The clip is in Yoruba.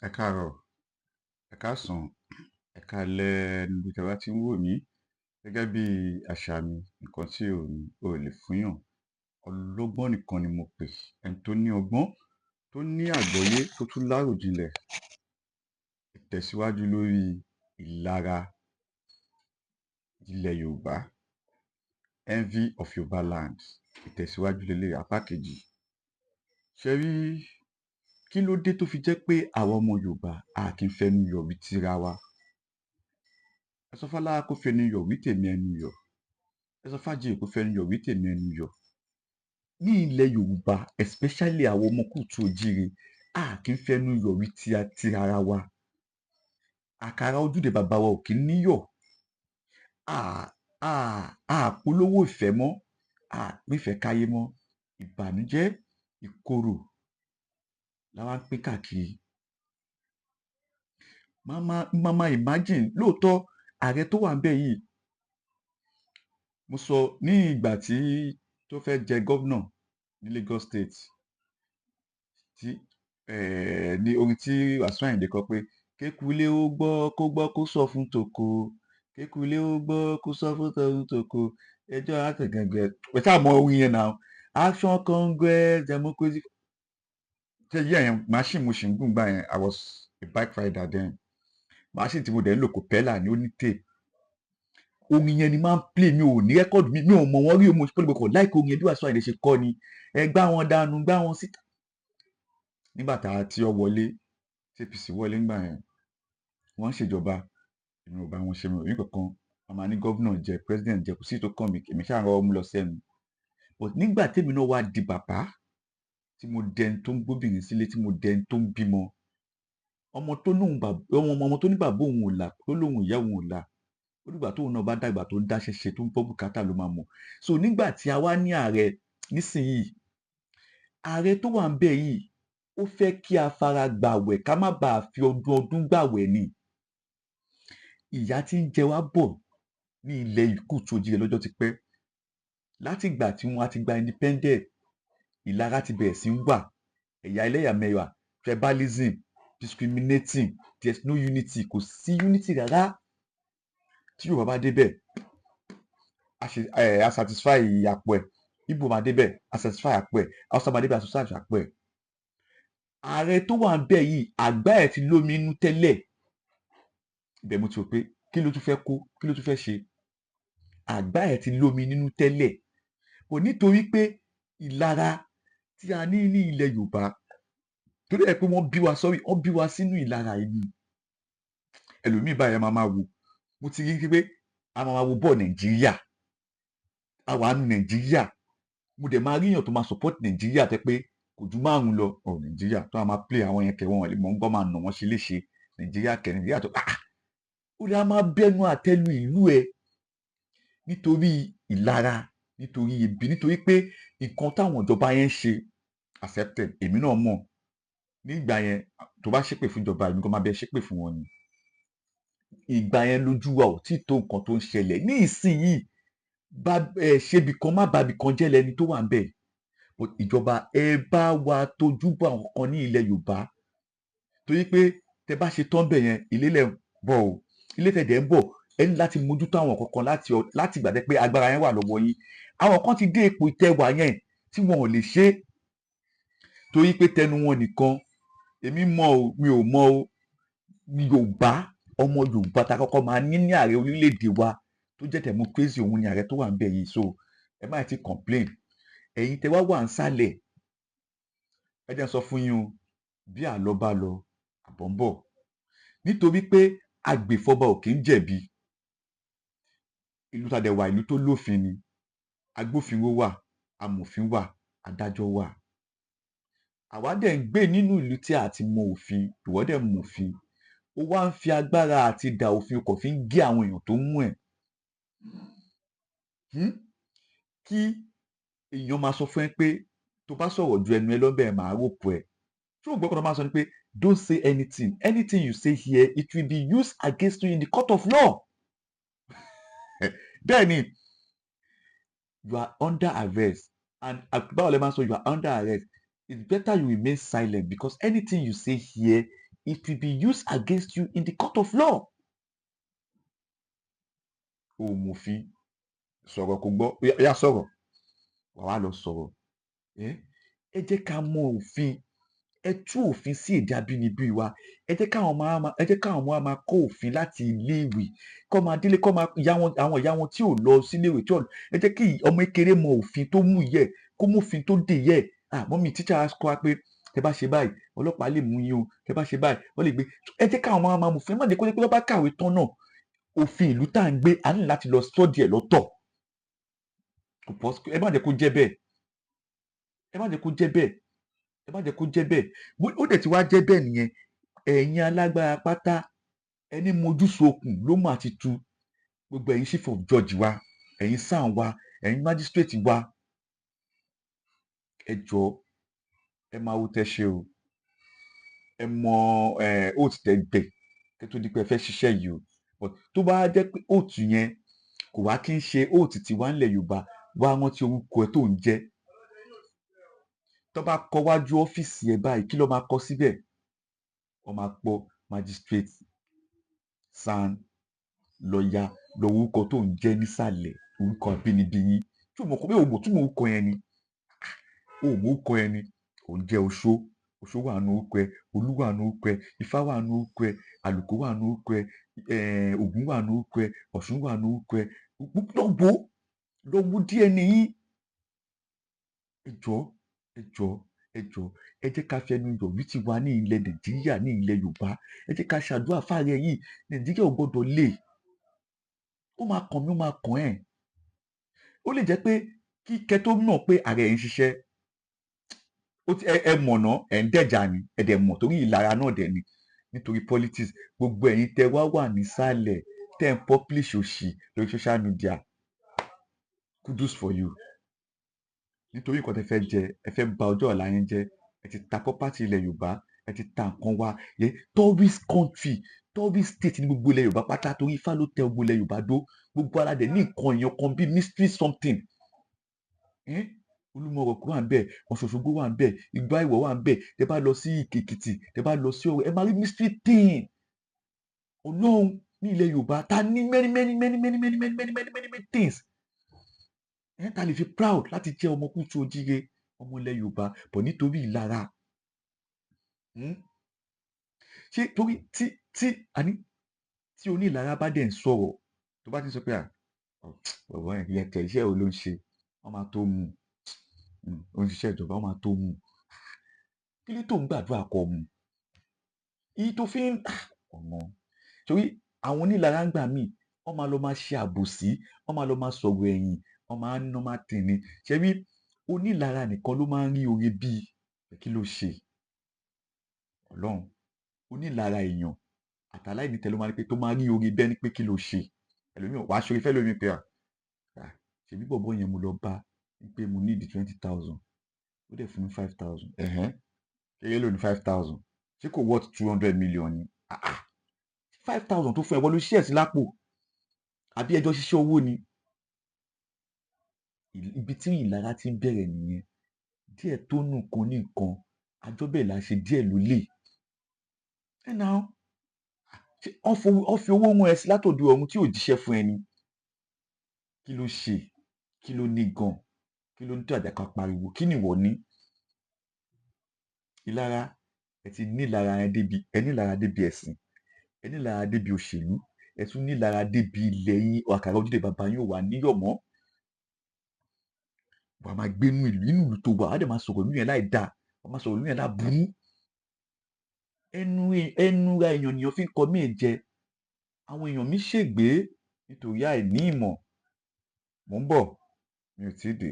Ẹ káàárọ̀, ẹ káàsán, ẹ káalẹ́ níbi tí ẹ bá ti ń wò mí. Gẹ́gẹ́ bí àṣà mi, nǹkan tí ò lè fúnyàn. Ọlọ́gbọ́n nìkan ni mo pè. Ẹni tó ní ọgbọ́n, tó ní àgbọ́yé, tó tún láròjinlẹ̀. Ìtẹ̀síwájú lórí ìlara ilẹ̀ Yorùbá. Envy of Yorùbá land. Ìtẹ̀síwájú lélẹ̀ apá kejì. Ṣé rí kí ló dé tó fi jẹ́ pé àwa ọmọ Yorùbá a kì í fẹnu yọ̀ wí tira wa? Ẹ sọ f'Alára kó fẹnu yọ̀ wí tèmi ẹnu yọ̀. Ẹ sọ f'Ájèyí kó fẹnu yọ̀ wí tèmi ẹnu yọ̀. Ní ilẹ̀ Yorùbá especially àwọn ọmọ kóòtù òjíire a kì í fẹnu yọ̀ wí ti ara wa. Àkàrà ojúde bàbá wa ò kí ń níyọ̀. A polówó ìfẹ́ mọ́, a pínfẹ̀ẹ́ káyé mọ́. Ìbànújẹ́, ìkorò la wá ń pín káàkiri. Mama imagine lóòótọ́ ààrẹ tó wà ńbẹ̀ yìí, mo sọ ní ìgbà tó fẹ́ jẹ gómìnà ní Lagos State tí ní orin tí Wasiu Ayinde kọ pé kékulé ó gbọ́ kó sọ fún toko, kékulé ó gbọ́ kó sọ fún toko, ẹjọ́ àtẹ̀gàngbẹ̀ ẹ ṣáà mọ orin yẹn now. Action Congress Democracy. Ṣé yí ẹ̀yẹn machine mo ṣì ń gùn gbà yẹn, I was a bike rider then. Machine tí mo dẹ̀ ń lò Copella ni ó ní tape. Orin yẹn ni máa ń play, mi ò ní rẹ́kọ̀dù mi ò mọ̀ wọ́n rí mo pé kò láìkí orin yẹn bí Wasiu Ayinde ṣe kọ́ ni. Ẹ gbá wọn dànù, gbá wọn síta. Nígbà tí ó wọlé, tí APC wọlé ńgbà yẹn, wọ́n ń ṣèjọba, èmi ò bá wọn ṣe, mi ò rí nǹkan kan. Wọ́n máa ní gómìnà jẹ, president jẹ, kò sí tó kàn mí, èmi ṣáà rọ́wọ́ mú lọ sẹ́nu. But nígbà tèmi náà wá di bàbá, tí mo dẹni tó ń gbóbìnrin sílé, tí mo dẹni tó ń bímọ, ọmọ tó ní bàbá òun ò là, tó lóun ìyá òun ò là, ó dìgbà tóun náà bá dàgbà tó ń dáṣẹ́ ṣe tó ń gbọ́ bùkátà ló máa mọ̀. So nígbà tí a wá ní ààrẹ nísìnyìí, ààrẹ tó wà ńbẹ̀ yìí ó fẹ́ kí a fara gbààwẹ̀ ká má bàa fi ọdún gbààwẹ̀ ni. Ìyà tí ń jẹ wá bọ̀ ní ilẹ̀ kóòtù òjíire lọ́jọ́ ti pẹ́. Láti ìgbà tí wọ́n ti gba independent, ìlara ti bẹ̀rẹ̀ sí ń wà. Ẹ̀yà ẹlẹ́yàmẹ̀yà, tribalism, discriminating, there's no unity, kò sí unity rárá. Tí Yorùbá bá débẹ̀, a satisfy àpò ẹ̀. Ìgbò máa débẹ̀, a satisfy àpò ẹ̀. Haúsá máa débẹ̀, a satisfy àpò ẹ̀. Ààrẹ tó wà ńbẹ̀ yìí àgbá ẹ̀ ti lómi inú tẹ́lẹ̀. Ibẹ̀ mo ti rò pé kí ló tún fẹ́ kó, kí ló tún fẹ́ ṣe? Àgbá ẹ̀ ti lómi nínú tẹ́lẹ̀. Kò nítorí pé ìlara tí a ní ní ilẹ̀ Yorùbá, torí ẹ̀ pé wọ́n bí wa sínú ìlara yìí ni. Ẹlòmíì báyìí máa wò, mo ti rí pé a máa wo bọ́ọ̀ Nàìjíríà, a wà nínú Nàìjíríà, mo dẹ̀ máa ríyàn tó máa support Nàìjíríà tẹ́ pé kò ju márùn lọ Nàìjíríà tó máa play àwọn yẹn kẹ́ wọ́n lè mọ̀ ń gbọ́ máa nà wọ́n ṣe léṣe Nàìjíríà tó ó lè máa bẹnu àtẹ́lu ìlú ẹ nítorí ìlara, nítorí ebi, nítorí pé nǹkan táwọn ìjọba yẹn ń ṣe accepted. Èmi náà mọ̀ nígbà yẹn tó bá ṣépè fún ìjọba, èmi kan máa bẹ ṣépè fún wọn ni. Ìgbà yẹn lójú wa ò tí tó nǹkan tó ń ṣẹlẹ̀ ní ìsinyìí. Ṣebí kan má bàbí kan jẹ́ lẹni tó wà ńbẹ̀. Ìjọba ẹ bá wa tójú bọ̀ àwọn kan ní ilẹ̀ Yorùbá, torí pé tẹ bá ṣe tán bẹ̀ yẹn ilé lẹ̀ ń bọ̀ o, ilé tẹ̀dẹ̀ ń bọ̀ ẹ ní láti mójútó àwọn kankan láti ìgbà tẹ́ pé agbára yẹn wà lọ́wọ́ yín. Àwọn kan ti dé ipò ìtẹ́wà yẹn tí wọn ò lè ṣe torí pé tẹnu wọn nìkan. Èmi mọ̀ o, mi ò mọ̀ o. Yorùbá, ọmọ Yorùbá ta kọ́kọ́ máa ní ààrẹ orílẹ̀-èdè wa tó jẹ́ democracy, òun ni ààrẹ tó wà ńbẹ̀ yìí. So ẹ má ti complain. Ẹ̀yin tẹ wá wà ńsàlẹ̀, ẹ jẹ́ n sọ fún yín o, bí àlọ́ bá lọ àbọ̀ ń bọ̀. Nítorí pé agbèfọ́ba ò kí ń jẹ̀bi. Ìlú ta dẹ̀ wà, ìlú tó lófin ni. Agbófinró wà, amòfin wà, adájọ́ wà. Àwa dẹ̀ ń gbé nínú ìlú tí a ti mọ òfin, ìwọ dẹ̀ mọ òfin. Ó wá ń fi agbára àti dà òfin, o kàn fi ń gé àwọn èèyàn tó mú ẹ̀. Kí èèyàn máa sọ fún ẹ pé tó bá sọ̀rọ̀ ju ẹnu ẹ lọ ńbẹ̀ màá rope ẹ. Ṣé o gbọ́ nǹkan tó máa ń sọ ni pé don't say anything. Anything you say here, it will be used against you in the court of law. Bẹ́ẹ̀ni, you are under arrest, and báwo lẹ máa ń sọ you are under arrest? It's better you remain silent because anything you say here it will be used against you in the court of law. O mòfin sọ̀rọ̀ kò gbọ́, yá sọ̀rọ̀, wà wá lọ sọ̀rọ̀. Ẹ jẹ́ ká mọ òfin, ẹ tú òfin sí èdè abínibí wa. Ẹ jẹ́ káwọn ọmọ wa máa kọ́ òfin láti iléèwé, kọ́ máa délé, kọ́ máa àwọn ìyá wọn tí ò lọ síléèwé tí ò lọ. Ẹ jẹ́ kí ọmọ kékeré mọ òfin tó mú yẹ, kó mú òfin tó dè yẹ. Mọ́mì tíṣà kọ́ wa pé tẹ bá ṣe báyìí ọlọ́pàá lè mú yín o, tẹ bá ṣe báyìí wọ́n lè gbé. Ẹ jẹ́ káwọn ọmọ wa máa mọ òfin. Ẹ má jẹ́ kó jẹ́ pé tó bá kàwé tán náà òfin ìlú tá à ń gbé a ní láti lọ sọ́dí ẹ̀ lọ́tọ̀. Ẹ má jẹ́ kó jẹ́ bẹ́ẹ̀. Ẹ má jẹ́ kó jẹ́ bẹ́ẹ̀. Ẹ má jẹ́ kó jẹ́ bẹ́ẹ̀. Ó dẹ̀ ti wá jẹ́ bẹ́ẹ̀ nìyẹn. Ẹ̀yin alágbára pátá ẹni mojú sokùn ló mà ti tu. Gbogbo ẹ̀yin chief of judge wa, ẹ̀yin SAN wa, ẹ̀yin magistrate wa, ẹ jọ̀ọ́ ẹ máa wo tẹ́ ṣe o. Ẹ mọ oath tẹ́ gbẹ̀ kẹ́ tó di pé ẹ fẹ́ ṣiṣẹ́ yìí o. But tó bá jẹ́ pé oath yẹn kò wá kí ń ṣe oath tiwa ńlẹ̀ Yorùbá, wá rántí orúkọ ẹ tó ń jẹ́. Tó bá kọ wájú ọ́fíìsì ẹ báyìí kí ló máa kọ síbẹ̀? Wọ́n máa pọ̀ magistrate, SAN, lọ́ọ̀yà, lọ orúkọ tó ń jẹ́ nísàlẹ̀, orúkọ abínibí yín. Tí o mọ̀ kó bí o mọ̀ túmọ̀ orúkọ yẹn ni. O mọ̀ orúkọ yẹn ni. Ò ń jẹ́ Oṣó. Oṣó wà nínú orúkọ ẹ, Olú wà nínú orúkọ ẹ, Ifá wà nínú orúkọ ẹ, Àlùkò wà nínú orúkọ ẹ, Ògún wà nínú orúkọ ẹ, Ọ̀ṣun wà nínú orúkọ ẹ. Lọ wo DNA yín. Ẹ jọ̀ọ́, ẹ jẹ́ ká fi ẹnu yọ̀wí ti wa ní ilẹ̀ Nàìjíríà, ní ilẹ̀ Yorùbá. Ẹ jẹ́ ká ṣàdúrà fáàrẹ yìí. Nàìjíríà ò gbọdọ̀ lè. Ó máa kàn mí, ó máa kàn ẹ́. Ó lè jẹ́ pé kíkẹ́ tó mọ̀ pé ààrẹ ẹ̀ ń ṣiṣẹ́, ẹ mọ̀nà ẹ̀ ń dẹ̀jà ni, ẹ dẹ̀ mọ̀ torí ìlara náà dẹ̀ ni, nítorí politics. Gbogbo ẹ̀yin tẹ́ wà nísàlẹ̀ tẹ́ ń publish òṣì lórí social media, kudos for you. Nítorí nǹkan tẹ́ fẹ́ jẹ, ẹ fẹ́ bà ọjọ́ ọ̀la yín jẹ́, ẹ ti ta property ilẹ̀ Yorùbá, ẹ ti ta nǹkan wa. Tourist country, tourist state ní gbogbo ilẹ̀ Yorùbá pátá, torí Ifá ló tẹ gbogbo ilẹ̀ Yorùbá dó. Gbogbo aládẹ ní nǹkan èèyàn kan bíi mystery something. Olúmọ̀rọ̀kú wà ń bẹ̀, Ọ̀ṣun-Òṣogbo wà ń bẹ̀, Igbá Ìwọ̀ wà ń bẹ̀. Tẹ bá lọ sí Èkìtì, tẹ bá lọ sí Ọ̀wọ̀, ẹ máa rí mystery thing. Ọlọ́run ní ilẹ̀ Yorùbá ta ní many things. Ta lè fi proud láti jẹ́ ọmọ Kútú Òjíire, ọmọ ilẹ̀ Yorùbá, bọ̀ nítorí ìlara. Ṣé torí tí onílara bá dẹ̀ ń sọ̀rọ̀, tó bá ti sọ pé ọ̀rọ̀ yẹn tẹ̀ iṣẹ́ wo ló ń ṣe, wọ́n máa tó mú ó ń ṣiṣẹ́ ìjọba, wọ́n máa tó mú. Kí ló tó ń gbàdúrà kọ mú? Iye tó fi ń ọ̀nà. Torí àwọn onílara ń gbà míì, wọ́n máa lọ máa ṣe àbòsí, wọ́n máa lọ máa sọ̀rọ̀ ẹ̀yìn, wọ́n máa ń ná máa tì ní. Ṣé bí onílara nìkan ló máa ń rí oore bíi kí ló ṣe? Ọlọ́run, onílara èèyàn àtàláìní tẹ ló máa ń rí pé tó máa rí oore bẹ́ẹ̀ ni pé kí ló ṣe? Ẹlòmíràn wàá ṣoore fẹ́ lómi pé ṣèbí bọ̀bọ́ yẹn mo lọ bá pé mo need 20,000, ó dẹ̀ fún mi 5,000. Kéré ló ní 5,000. Ṣé kò worth 200 million ni? 5,000 tó fún ẹ wọ́n ló ṣí ẹ̀ sí lápò, àbí ẹjọ́ ṣiṣẹ́ owó ni? Ibi tí ìlara ti ń bẹ̀rẹ̀ nìyẹn. Díẹ̀ tó nù kan ní nǹkan, àjọbẹ̀ là ṣe díẹ̀ ló lè. Wọ́n fi owó rán ẹ sí látòdì ọ̀run tí ò jíṣẹ́ fún ẹni. Kí ló ṣe? Kí ló ní gan? Kí ló ń tó àjàkà pariwo? Kí ni ìwọ ní? Ìlara, ẹ ti ní ìlara yẹn débi, ẹ ní ìlara débi ẹ̀sìn, ẹ ní ìlara débi òṣèlú, ẹ tún ní ìlara débi ilẹ̀ yín, àkàrà ojúde bàbá yín ò wà níyọ̀ mọ́. Wàá máa gbé inú ìlú tó wà, á dẹ̀ máa sọ̀rọ̀ ìlú yẹn láì dáa, wàá máa sọ̀rọ̀ ìlú yẹn láburú. Ẹnu ra èèyàn nìyàn fi ń kọ mí jẹ. Àwọn èèyàn mi ṣègbé nítorí àìní ìmọ̀. Mò ń bọ̀, mi ò tí ì dé.